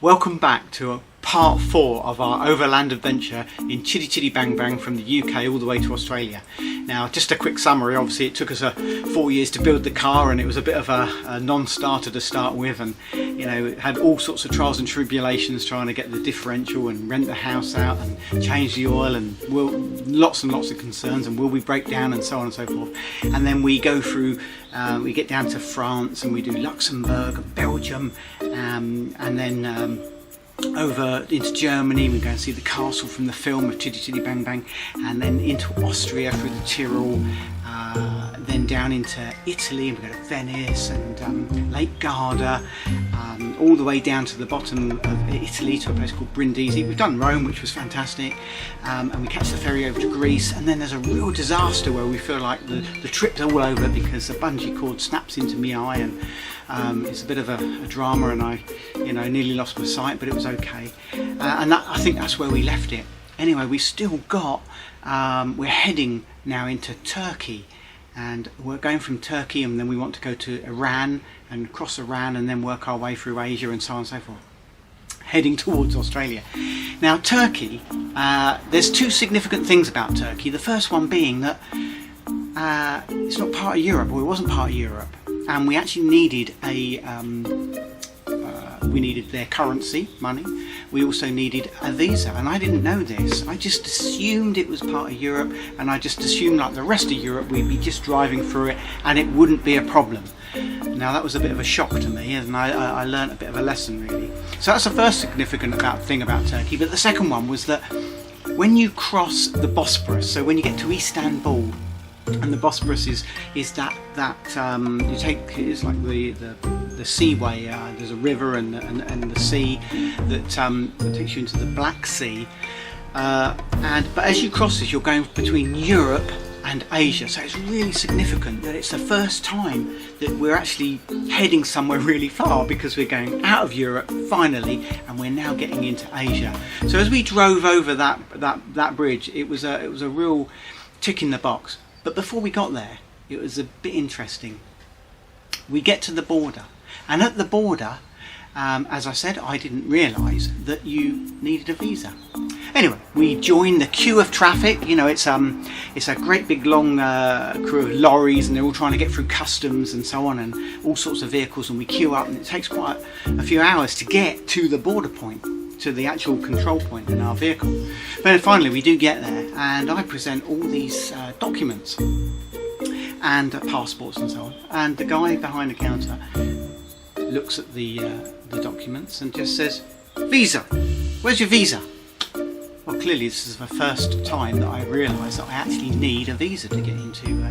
Welcome back to part 4 of our overland adventure in Chitty Chitty Bang Bang from the UK all the way to Australia. Now, just a quick summary. Obviously it took us 4 years to build the car, and it was a bit of a non-starter to start with, and you know, it had all sorts of trials and tribulations trying to get the differential and rent the house out and change the oil, and lots and lots of concerns, and will we break down, and so on and so forth. And then we go through, we get down to France, and we do Luxembourg and Belgium, and then over into Germany. We go and see the castle from the film of Chitty Chitty Bang Bang, and then into Austria through the Tyrol, then down into Italy, and we go to Venice and Lake Garda, all the way down to the bottom of Italy to a place called Brindisi. We've done Rome, which was fantastic, and we catch the ferry over to Greece, and then there's a real disaster where we feel like the trip's all over because the bungee cord snaps into my eye, and it's a bit of a drama, and I nearly lost my sight, but it was okay. And I think that's where we left it. Anyway, we've still got, we're heading now into Turkey, and we're going from Turkey, and then we want to go to Iran and cross Iran and then work our way through Asia and so on and so forth, heading towards Australia. Now, Turkey, there's two significant things about Turkey. The first one being that it's not part of Europe, or it wasn't part of Europe, and we actually needed we needed their currency, money. We also needed a visa, and I didn't know this. I just assumed it was part of Europe, and I just assumed, like the rest of Europe, we'd be just driving through it and it wouldn't be a problem. Now, that was a bit of a shock to me, and I learnt a bit of a lesson, really. So that's the first significant thing about Turkey. But the second one was that when you cross the Bosporus, so when you get to Istanbul, and the Bosporus is that you take, it's like the seaway. There's a river and the sea that takes you into the Black Sea. But as you cross this, you're going between Europe and Asia. So it's really significant that it's the first time that we're actually heading somewhere really far, because we're going out of Europe finally, and we're now getting into Asia. So as we drove over that bridge, it was a real tick in the box. But before we got there, it was a bit interesting. We get to the border, and at the border, as I said, I didn't realise that you needed a visa. Anyway, we join the queue of traffic. You know, it's a great big long crew of lorries, and they're all trying to get through customs and so on, and all sorts of vehicles, and we queue up, and it takes quite a few hours to get to the border point, to the actual control point in our vehicle. But finally we do get there, and I present all these documents and passports and so on, and the guy behind the counter looks at the documents and just says, "Visa, where's your visa?" Well, clearly this is the first time that I realised that I actually need a visa to get into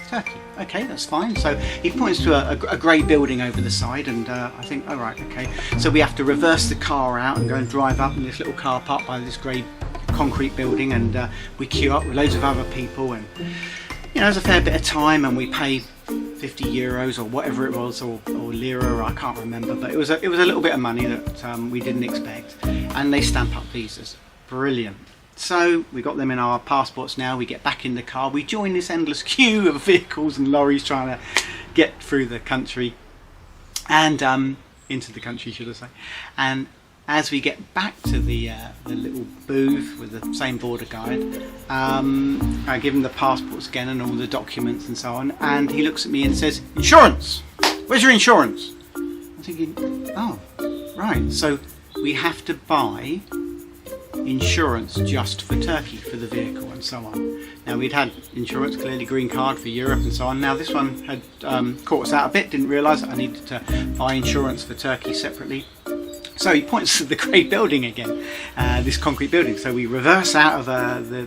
Turkey. Okay, that's fine. So he points to a grey building over the side, and I think, all right, okay. So we have to reverse the car out and go and drive up in this little car park by this grey concrete building, and we queue up with loads of other people, and you know, there's a fair bit of time, and we pay 50 euros or whatever it was, or lira, I can't remember, but it was a little bit of money that we didn't expect, and they stamp up visas. Brilliant. So we got them in our passports now. We get back in the car. We join this endless queue of vehicles and lorries trying to get through the country, and into the country, should I say. And as we get back to the little booth with the same border guide, I give him the passports again and all the documents and so on. And he looks at me and says, "Insurance. Where's your insurance?" I'm thinking, oh, right. So we have to buy insurance just for Turkey, for the vehicle and so on. Now, we'd had insurance, clearly green card for Europe and so on. Now this one had caught us out a bit, didn't realise that I needed to buy insurance for Turkey separately. So he points to the grey building again, this concrete building. So we reverse out of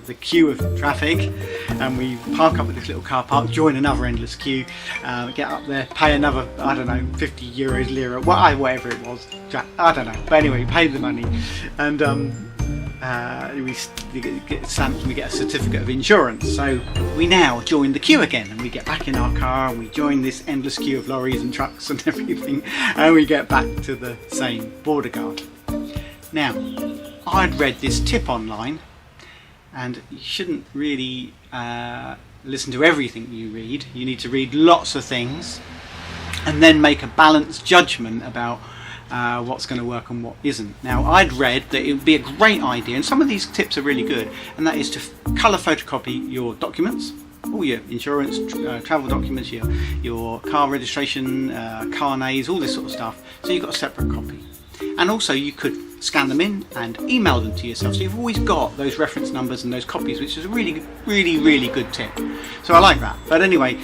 the queue of traffic, and we park up at this little car park, join another endless queue, get up there, pay another, I don't know, 50 euros, lira, whatever it was, I don't know. But anyway, we paid the money, and we get stamped, and we get a certificate of insurance. So we now join the queue again, and we get back in our car, and we join this endless queue of lorries and trucks and everything, and we get back to the same border guard. Now, I'd read this tip online, and you shouldn't really listen to everything you read. You need to read lots of things and then make a balanced judgment about what's going to work and what isn't. Now, I'd read that it would be a great idea, and some of these tips are really good, and that is to colour photocopy your documents, all your insurance, travel documents, your car registration, car names, all this sort of stuff, so you've got a separate copy. And also you could scan them in and email them to yourself, so you've always got those reference numbers and those copies, which is a really good tip. So I like that. But anyway,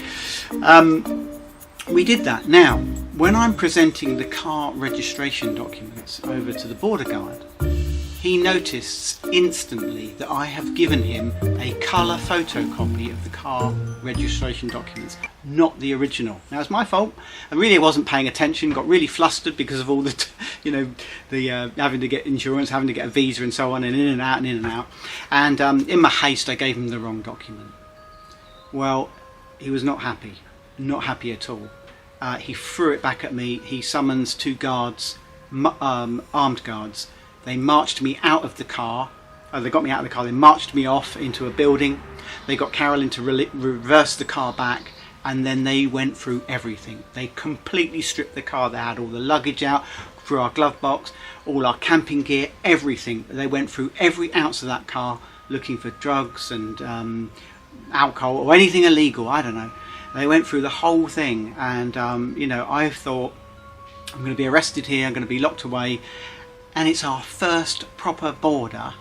we did that. Now, when I'm presenting the car registration documents over to the border guard, he noticed instantly that I have given him a colour photocopy of the car registration documents, not the original. Now, it's my fault. I really wasn't paying attention, got really flustered because of all the, having to get insurance, having to get a visa and so on, and in and out and in and out. And in my haste, I gave him the wrong document. Well, he was not happy at all. He threw it back at me. He summons 2 guards, armed guards. They marched me out of the car. They got me out of the car. They marched me off into a building. They got Carolyn to reverse the car back, and then they went through everything. They completely stripped the car. They had all the luggage out, through our glove box, all our camping gear, everything. They went through every ounce of that car looking for drugs and alcohol or anything illegal. I don't know. They went through the whole thing, and I thought, I'm going to be arrested here. I'm going to be locked away. And it's our first proper border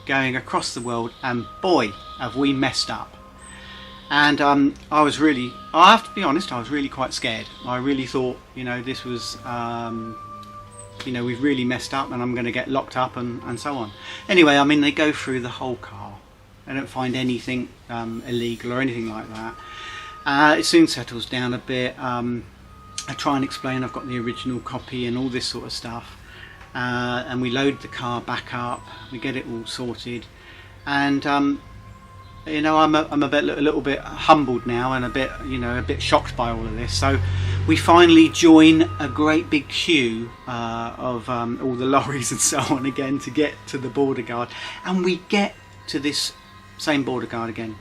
going across the world, and boy, have we messed up. And I have to be honest, I was really quite scared. I really thought, this was, we've really messed up and I'm going to get locked up and so on. Anyway, they go through the whole car. They don't find anything illegal or anything like that. It soon settles down a bit. I try and explain I've got the original copy and all this sort of stuff. And we load the car back up, we get it all sorted, and I'm a little bit humbled now, and a bit shocked by all of this. So we finally join a great big queue of all the lorries and so on again to get to the border guard, and we get to this same border guard again.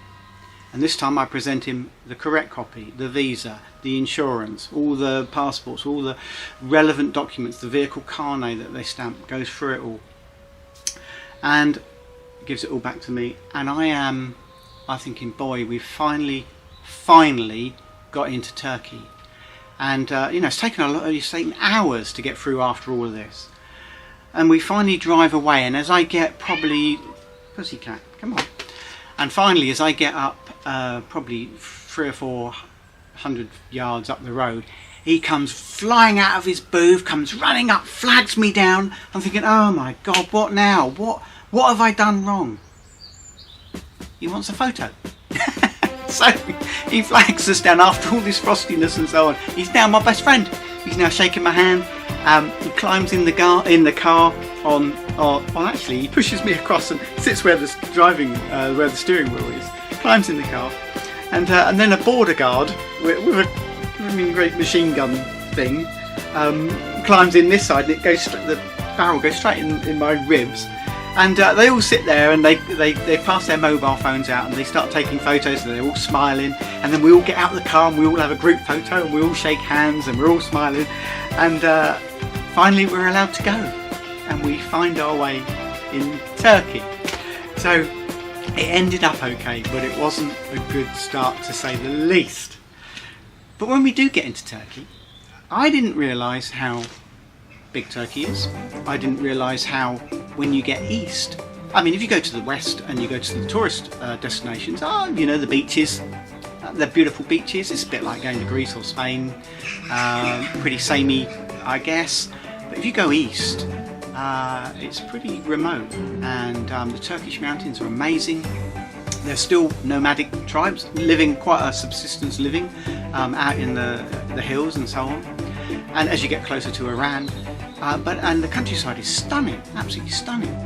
And this time I present him the correct copy, the visa, the insurance, all the passports, all the relevant documents, the vehicle carnet that they stamp, goes through it all. And gives it all back to me. And I'm thinking, boy, we've finally got into Turkey. And, it's taken hours to get through after all of this. And we finally drive away, and as I get pussycat, come on. And finally, as I get up probably 300 or 400 yards up the road, he comes flying out of his booth, comes running up, flags me down. I'm thinking, oh my God, what now? What have I done wrong? He wants a photo. So he flags us down after all this frostiness and so on. He's now my best friend. He's now shaking my hand. He climbs in the car actually he pushes me across and sits where the steering wheel is. Climbs in the car, and then a border guard with a great machine gun thing climbs in this side, and the barrel goes straight in my ribs. And they all sit there, and they pass their mobile phones out, and they start taking photos, and they're all smiling. And then we all get out of the car, and we all have a group photo, and we all shake hands, and we're all smiling. And finally we're allowed to go, and we find our way in Turkey. So it ended up okay, but it wasn't a good start, to say the least. But when we do get into Turkey, I didn't realise how big Turkey is. I didn't realise how, when you get east, if you go to the west and you go to the tourist destinations, the beaches, they're beautiful beaches. It's a bit like going to Greece or Spain, pretty samey, I guess. But if you go east, it's pretty remote, and the Turkish mountains are amazing. There's still nomadic tribes living, quite a subsistence living, out in the hills and so on. And as you get closer to Iran, and the countryside is stunning, absolutely stunning.